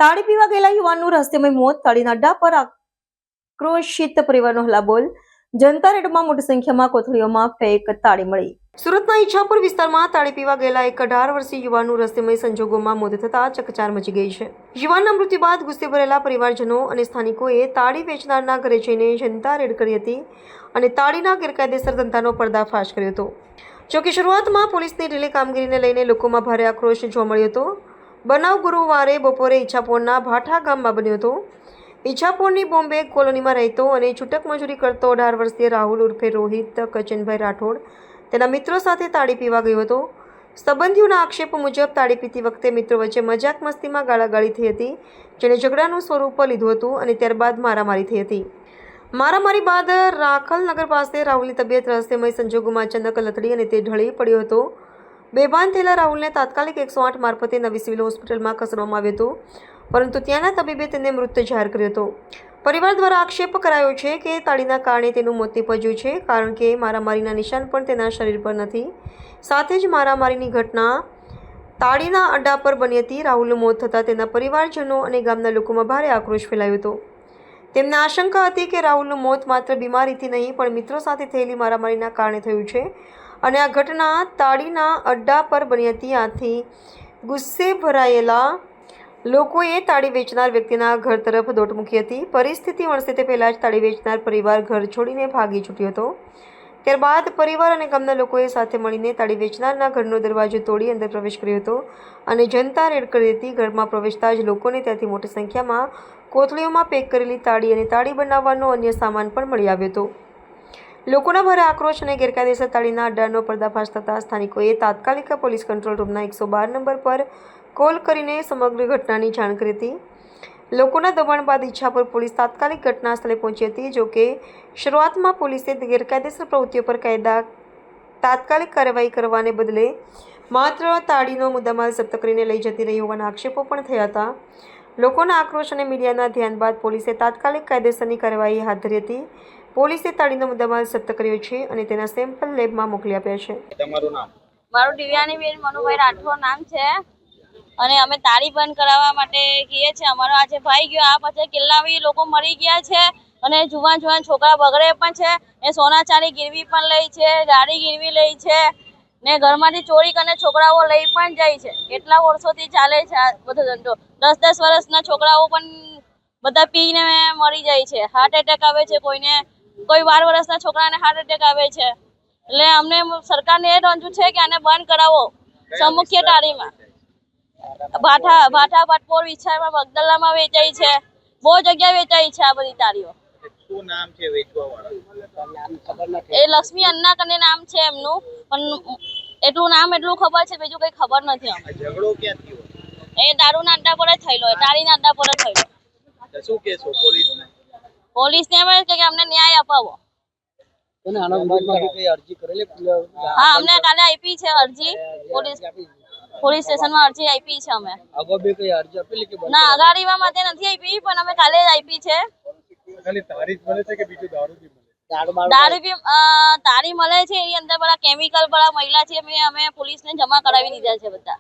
તાળી પીવા ગયેલા યુવાનનું રહસ્યમય મોત, તાળીના અડ્ડા પર આક્રોશિત પરિવારનો હલ્લાબોલ, જનતા રેડમાં મોટી સંખ્યામાં કોથળીઓમાં ફેક તાળી મળી. સુરતના ઈચ્છાપુર વિસ્તારમાં તાળી પીવા ગયેલા એક 18 વર્ષીય યુવાનનું રહસ્યમય સંજોગોમાં મોત થતાં ચકચાર મચી ગઈ છે. યુવાનના મૃત્યુ બાદ ગુસ્સે ભરેલા પરિવારજનો અને સ્થાનિકોએ તાળી વેચનારના ઘરે જઈને જનતા રેડ કરી હતી અને તાળીના ગેરકાયદેસર ધંધાનો પર્દાફાશ કર્યો હતો. જોકે શરૂઆતમાં પોલીસની ઢીલી કામગીરીને લઈને લોકોમાં ભારે આક્રોશ જોવા મળ્યો હતો. બનાવ ગુરુવારે બપોરે ઈચ્છાપુરના ભાઠા ગામમાં બન્યો હતો. ઈચ્છાપુરની બોમ્બે કોલોનીમાં રહેતો અને છૂટક મજૂરી કરતો 18 વર્ષીય રાહુલ ઉર્ફે રોહિત કચનભાઈ રાઠોડ તેના મિત્રો સાથે તાળી પીવા ગયો હતો. સંબંધીઓના આક્ષેપ મુજબ તાળી પીતી વખતે મિત્રો વચ્ચે મજાક મસ્તીમાં ગાળાગાળી થઈ હતી, જેને ઝઘડાનું સ્વરૂપ લીધું હતું અને ત્યારબાદ મારામારી થઈ હતી. મારામારી બાદ રાખલનગર પાસે રાહુલની તબિયત રહસ્યમય સંજોગોમાં અચાનક લથડી અને તે ઢળી પડ્યો હતો. બેભાન થયેલા રાહુલને તાત્કાલિક 108 મારફતે નવી સિવિલ હોસ્પિટલમાં ખસેડવામાં આવ્યો હતો, પરંતુ ત્યાંના તબીબે તેને મૃત જાહેર કર્યો હતો. પરિવાર દ્વારા આક્ષેપ કરાયો છે કે તાળીના કારણે તેનું મોત નીપજ્યું છે, કારણ કે મારામારીના નિશાન પણ તેના શરીર પર નથી. સાથે જ મારામારીની ઘટના તાળીના અડ્ડા પર બની હતી. રાહુલનું મોત થતાં તેના પરિવારજનો અને ગામના લોકોમાં ભારે આક્રોશ ફેલાયો હતો. તેમને આશંકા હતી કે રાહુલનું મોત માત્ર બીમારીથી નહીં પણ મિત્રો સાથે થયેલી મારામારીના કારણે થયું છે અને આ ઘટના તાળીના અડ્ડા પર બની હતી. આથી ગુસ્સે ભરાયેલા લોકોએ તાળી વેચનાર વ્યક્તિના ઘર તરફ દોટ મૂકી હતી. પરિસ્થિતિ વણસે તે પહેલાં જ તાળી વેચનાર પરિવાર ઘર છોડીને ભાગી છૂટ્યો હતો. ત્યારબાદ પરિવાર અને ગામના લોકોએ સાથે મળીને તાળી વેચનારના ઘરનો દરવાજો તોડી અંદર પ્રવેશ કર્યો હતો અને જનતા રેડ કરી હતી. ઘરમાં પ્રવેશતા જ લોકોને ત્યાંથી મોટી સંખ્યામાં કોથળીઓમાં પેક કરેલી તાળી અને તાળી બનાવવાનો અન્ય સામાન પણ મળી આવ્યો હતો. લોકોના ભારે આક્રોશ અને ગેરકાયદેસર તાળીના અડ્ડાનો પર્દાફાશ થતાં સ્થાનિકોએ તાત્કાલિક પોલીસ કંટ્રોલ રૂમના 112 નંબર પર કોલ કરીને સમગ્ર ઘટનાની જાણ કરી હતી. લોકોના દબાણ બાદ ઈચ્છાપુર પોલીસ તાત્કાલિક ઘટના સ્થળે પહોંચી હતી. જોકે શરૂઆતમાં પોલીસે ગેરકાયદેસર પ્રવૃત્તિઓ પર તાત્કાલિક કાર્યવાહી કરવાને બદલે માત્ર તાળીનો મુદ્દામાલ જપ્ત કરીને લઈ જતી રહી હોવાના આક્ષેપો પણ થયા હતા. લોકોના આક્રોશ અને મીડિયાના ધ્યાન બાદ પોલીસે તાત્કાલિક કાયદેસરની કાર્યવાહી હાથ ધરી હતી. પોલીસે તાળીનો મુદ્દામાલ જપ્ત કર્યો છે અને તેના સેમ્પલ લેબમાં મોકલી આપ્યા છે. તમારું નામ? મારું દિવ્યાનીબેન મનુભાઈ રાઠોડ નામ છે અને અમે તાળી બંધ કરાવવા માટે કહીએ છીએ. અમારો આજે ભાઈ ગયો, આ પછી કેટલા લોકો મરી ગયા છે અને જુવાન છોકરા બગડે પણ છે. એ સોના ચાંદી ગીરવી પણ લઈ છે, ગાડી ગીરવી લઈ છે ને ઘરમાંથી ચોરી કરીને છોકરાઓ લઈ પણ જાય છે. કેટલા વર્ષોથી ચાલે છે આ બધો ધંધો. 10-10 વર્ષના છોકરાઓ પણ બધા પીને મરી જાય છે. હાર્ટ એટેક આવે છે, કોઈ 12 વર્ષના છોકરાને હાર્ટ એટેક આવે છે. એટલે અમને સરકારને એ રંજુ છે કે આને બંધ કરાવો. સમુખ્ય તાળીમાં ભાઠા ભટપોર વિસ્તારમાં બગદલામાં વેચાય છે, બહુ જગ્યા વેચાય છે આ બધી તાળીઓ. શું નામ છે વેચવાવાળા? એ લક્ષ્મી અન્ના કને નામ છે એમનું, પણ એટલું ખબર છે, બીજું કઈ ખબર નથી અમને. ઝઘડો ક્યાં થયો? એ દારૂના અડ્ડા પર જ થયેલો, તાળીના અડ્ડા પર જ થયેલો. શું કહેશો પોલીસને? પોલીસને એમ જ કે અમને ન્યાય અપાવો. હા, અમને કાલે આપી છે અરજી, પોલીસ સ્ટેશનમાં અરજી આપી છે અમે. ના, અગાડીમાં માટે નથી આપી, પણ અમે કાલે જ આપી છે. તાળી મળે છે, એની અંદર બધા કેમિકલ વાળા મહિલા છે, અમે પોલીસને જમા કરાવી દીધા છે બધા.